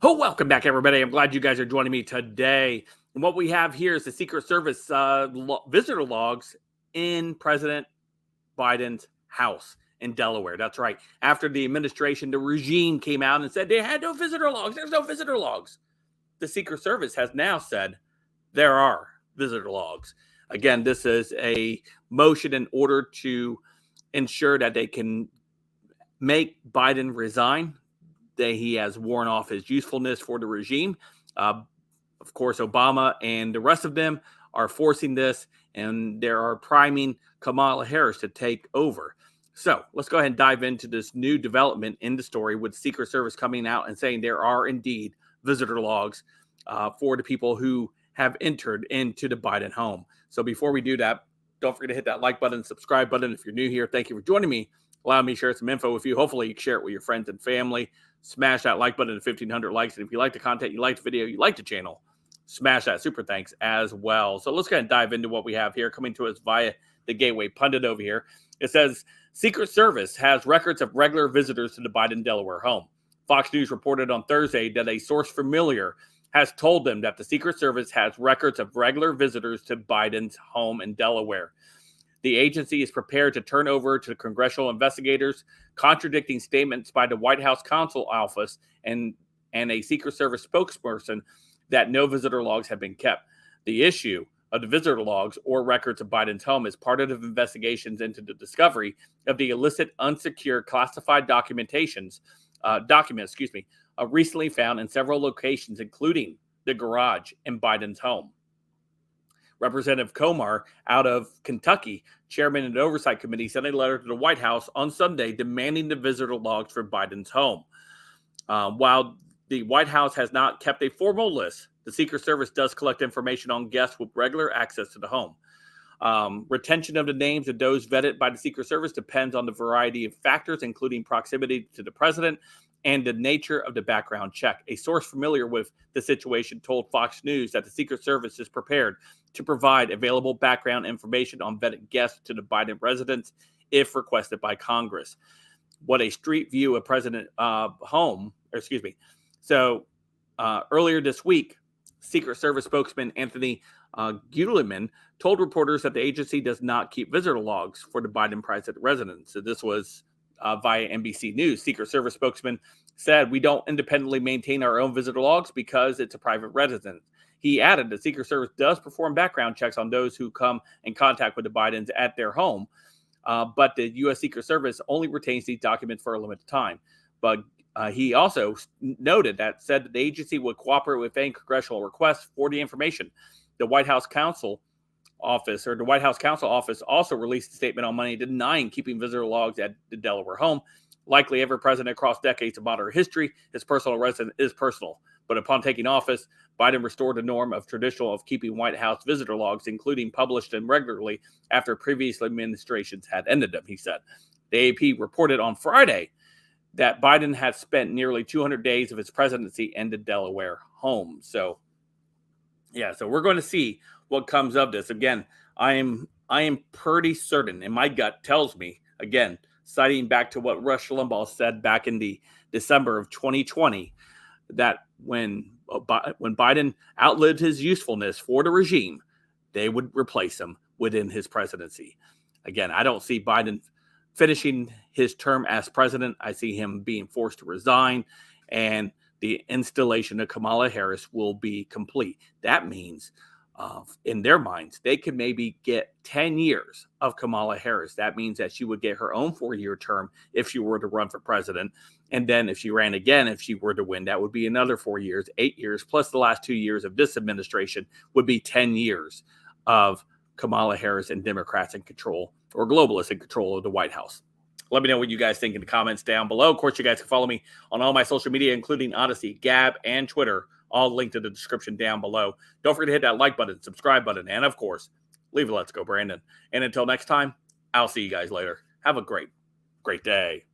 Oh, welcome back, everybody. I'm glad you guys are joining me today. And what we have here is the Secret Service visitor logs in President Biden's house in Delaware. That's right. After the administration, the regime came out and said they had no visitor logs. There's no visitor logs. The Secret Service has now said there are visitor logs. Again, this is a motion in order to ensure that they can make Biden resign. He has worn off his usefulness for the regime. Of course, Obama and the rest of them are forcing this, and they are priming Kamala Harris to take over. So let's go ahead and dive into this new development in the story with Secret Service coming out and saying there are indeed visitor logs for the people who have entered into the Biden home. So before we do that, don't forget to hit that like button, subscribe button. If you're new here, thank you for joining me. Allow me to share some info with you. Hopefully you can share it with your friends and family. Smash that like button to 1,500 likes. And if you like the content, you like the video, you like the channel, smash that super thanks as well. So let's go ahead and dive into what we have here coming to us via the Gateway Pundit over here. It says, Secret Service has records of regular visitors to the Biden Delaware home. Fox News reported on Thursday that a source familiar has told them that the Secret Service has records of regular visitors to Biden's home in Delaware. The agency is prepared to turn over to congressional investigators, contradicting statements by the White House counsel office and a Secret Service spokesperson that no visitor logs have been kept. The issue of the visitor logs or records of Biden's home is part of the investigations into the discovery of the illicit, unsecured, classified documents recently found in several locations, including the garage in Biden's home. Representative Comar out of Kentucky, chairman of the Oversight Committee, sent a letter to the White House on Sunday demanding the visitor logs for Biden's home. While the White House has not kept a formal list, the Secret Service does collect information on guests with regular access to the home. Retention of the names of those vetted by the Secret Service depends on the variety of factors, including proximity to the president and the nature of the background check. A source familiar with the situation told Fox News that the Secret Service is prepared to provide available background information on vetted guests to the Biden residence if requested by Congress. What a street view of President home, So earlier this week, Secret Service spokesman Anthony Guliman told reporters that the agency does not keep visitor logs for the Biden president residence. So this was via NBC News. Secret Service spokesman said, "We don't independently maintain our own visitor logs because it's a private residence." He added the Secret Service does perform background checks on those who come in contact with the Bidens at their home, but the U.S. Secret Service only retains these documents for a limited time. But he also noted that said that the agency would cooperate with any congressional requests for the information. The White House Counsel Office also released a statement on Monday denying keeping visitor logs at the Delaware home. Likely every president across decades of modern history, his personal residence is personal. But upon taking office, Biden restored the norm of traditional of keeping White House visitor logs, including published them regularly after previous administrations had ended them, he said. The AP reported on Friday that Biden had spent nearly 200 days of his presidency in the Delaware home. So we're going to see what comes of this. Again, I am pretty certain, and my gut tells me, again, citing back to what Rush Limbaugh said back in the December of 2020, that when Biden outlived his usefulness for the regime, they would replace him within his presidency. Again, I don't see Biden finishing his term as president. I see him being forced to resign, and the installation of Kamala Harris will be complete. That means, in their minds, they could maybe get 10 years of Kamala Harris. That means that she would get her own 4-year term if she were to run for president. And then if she ran again, if she were to win, that would be another 4 years, 8 years, plus the last 2 years of this administration would be 10 years of Kamala Harris and Democrats in control, or globalists in control of the White House. Let me know what you guys think in the comments down below. Of course, you guys can follow me on all my social media, including Odysee, Gab, and Twitter, all linked in the description down below. Don't forget to hit that like button, subscribe button, and of course, leave a let's go, Brandon. And until next time, I'll see you guys later. Have a great day.